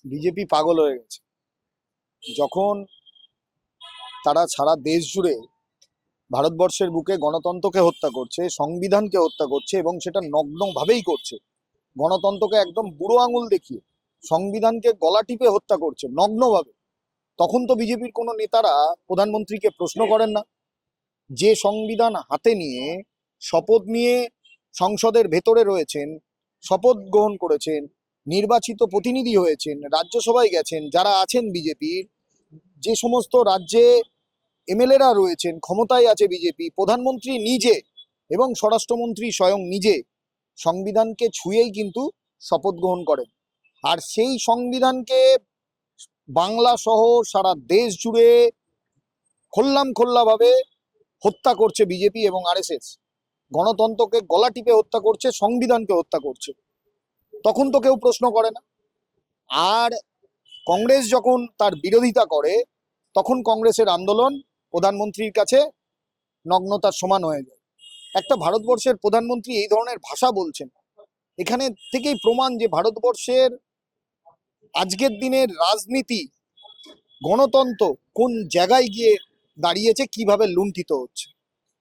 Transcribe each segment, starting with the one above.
BJP পাগল হয়ে গেছে। যখন তারা সারা দেশ জুড়ে ভারতবর্ষের বুকে গণতন্ত্রকে হত্যা করছে, সংবিধানকে হত্যা করছে এবং সেটা নগ্নভাবেই করছে, গণতন্ত্রকে একদম বুড়ো আঙুল দেখিয়ে সংবিধানকে গলা টিপে হত্যা করছে নগ্নভাবে, তখন তো বিজেপির কোনো নেতারা প্রধানমন্ত্রীকে প্রশ্ন করেন না। যে সংবিধান হাতে নিয়ে শপথ নিয়ে সংসদের ভেতরে রয়েছেন, শপথ গ্রহণ করেছেন, নির্বাচিত প্রতিনিধি হয়েছেন, রাজ্যসভায় গেছেন, যারা আছেন বিজেপির, যে সমস্ত রাজ্যে এমএলএরা রয়েছেন, ক্ষমতায় আছে বিজেপি, প্রধানমন্ত্রী নিজে এবং স্বরাষ্ট্রমন্ত্রী স্বয়ং নিজে সংবিধানকে ছুঁয়েই কিন্তু শপথ গ্রহণ করেন। আর সেই সংবিধানকে বাংলা সহ সারা দেশ জুড়ে খোল্লাভাবে হত্যা করছে বিজেপি এবং আরএসএস। গণতন্ত্রকে গলা টিপে হত্যা করছে, সংবিধানকে হত্যা করছে, তখন তো কেউ প্রশ্ন করে না। আর কংগ্রেস যখন তার বিরোধিতা করে, তখন কংগ্রেসের আন্দোলন প্রধানমন্ত্রীর কাছে নগ্নতার সমান হয়ে যায়। একটা ভারতবর্ষের প্রধানমন্ত্রী এই ধরনের ভাষা বলছেন, এখানে থেকেই প্রমাণ যে ভারতবর্ষের আজকের দিনের রাজনীতি, গণতন্ত্র কোন জায়গায় গিয়ে দাঁড়িয়েছে, কিভাবে লুণ্ঠিত হচ্ছে।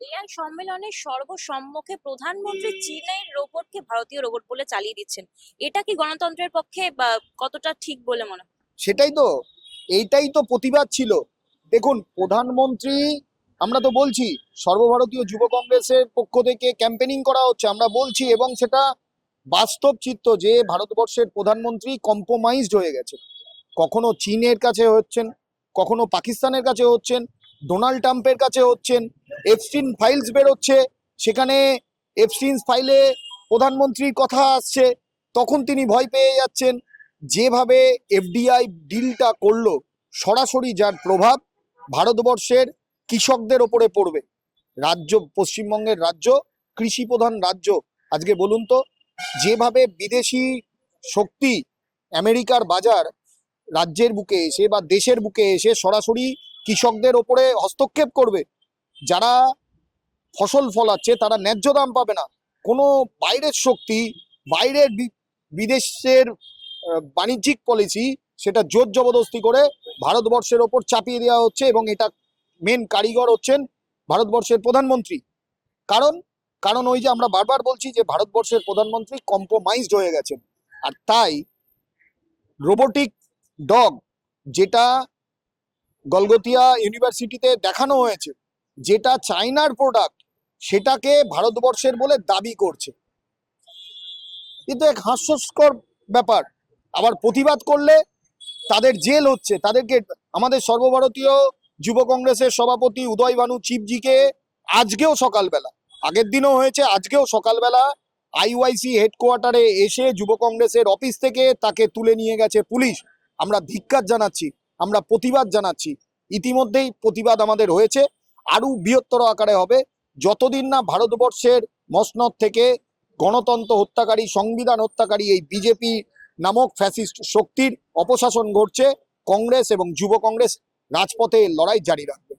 এআই সম্মেলনের সর্বসম্মুখে প্রধানমন্ত্রী চীনের রোবটকে ভারতীয় রোবট বলে চালিয়ে দিচ্ছেন। এটা কি গণতন্ত্রের পক্ষে বা কতটা ঠিক বলে মনে হয়? সেটাই তো, এইটাই তো প্রতিবাদ ছিল। দেখুন, প্রধানমন্ত্রী, আমরা তো বলছি সর্বভারতীয় যুব কংগ্রেসের পক্ষ থেকে ক্যাম্পেনিং করা হচ্ছে, আমরা বলছি, এবং সেটা বাস্তব চিত্র যে ভারতবর্ষের প্রধানমন্ত্রী কম্প্রোমাইজড হয়ে গেছে। কখনো চীনের কাছে হচ্ছেন, কখনো পাকিস্তানের কাছে হচ্ছেন, ডোনাল্ড ট্রাম্পের কাছে হচ্ছেন। এফস্টিন ফাইলস বেরোচ্ছে, সেখানে এফস্টিন ফাইলে প্রধানমন্ত্রীর কথা আসছে, তখন তিনি ভয় পেয়ে যাচ্ছেন। যেভাবে এফডিআই ডিলটা করলো, সরাসরি যার প্রভাব ভারতবর্ষের কৃষকদের ওপরে পড়বে। রাজ্য, পশ্চিমবঙ্গের রাজ্য কৃষি প্রধান রাজ্য। আজকে বলুন তো, যেভাবে বিদেশি শক্তি, আমেরিকার বাজার রাজ্যের বুকে এসে বা দেশের বুকে এসে সরাসরি কৃষকদের ওপরে হস্তক্ষেপ করবে, যারা ফসল ফলাচ্ছে তারা ন্যায্য দাম পাবে না। কোনো বাইরের শক্তি, বাইরের বিদেশের বাণিজ্যিক পলিসি, সেটা জোর জবরদস্তি করে ভারতবর্ষের ওপর চাপিয়ে দেওয়া হচ্ছে, এবং এটা মেন কারিগর হচ্ছেন ভারতবর্ষের প্রধানমন্ত্রী। কারণ কারণ ওই যে আমরা বারবার বলছি যে ভারতবর্ষের প্রধানমন্ত্রী কম্প্রোমাইজড হয়ে গেছেন। আর তাই রোবোটিক ডগ, যেটা গলগতিয়া ইউনিভার্সিটিতে দেখানো হয়েছে, যেটা চায়নার প্রোডাক্ট, সেটাকে ভারতবর্ষের বলে দাবি করছে। কিন্তু এক হাস্যস্কর ব্যাপার। আবার প্রতিবাদ করলে তাদের জেল হচ্ছে, তাদেরকে। আমাদের সর্বভারতীয় যুব কংগ্রেসের সভাপতি উদয় ভানু চিপজিকে আজকেও সকালবেলা, আগের দিনও হয়েছে, আজকেও সকালবেলা আইওআইসি হেডকোয়ার্টারে এসে যুব কংগ্রেসের অফিস থেকে তাকে তুলে নিয়ে গেছে পুলিশ। আমরা ধিক্কার জানাচ্ছি, আমরা প্রতিবাদ জানাচ্ছি। ইতিমধ্যেই প্রতিবাদ আমাদের হয়েছে, আরো বৃহত্তর আকারে হবে। যতদিন না ভারতবর্ষের মসনদ থেকে গণতন্ত্র হত্যাকারী, সংবিধান হত্যাকারী এই বিজেপি নামক ফ্যাসিস্ট শক্তির অপশাসন ঘটছে, কংগ্রেস এবং যুব কংগ্রেস রাজপথে লড়াই জারি রাখবে।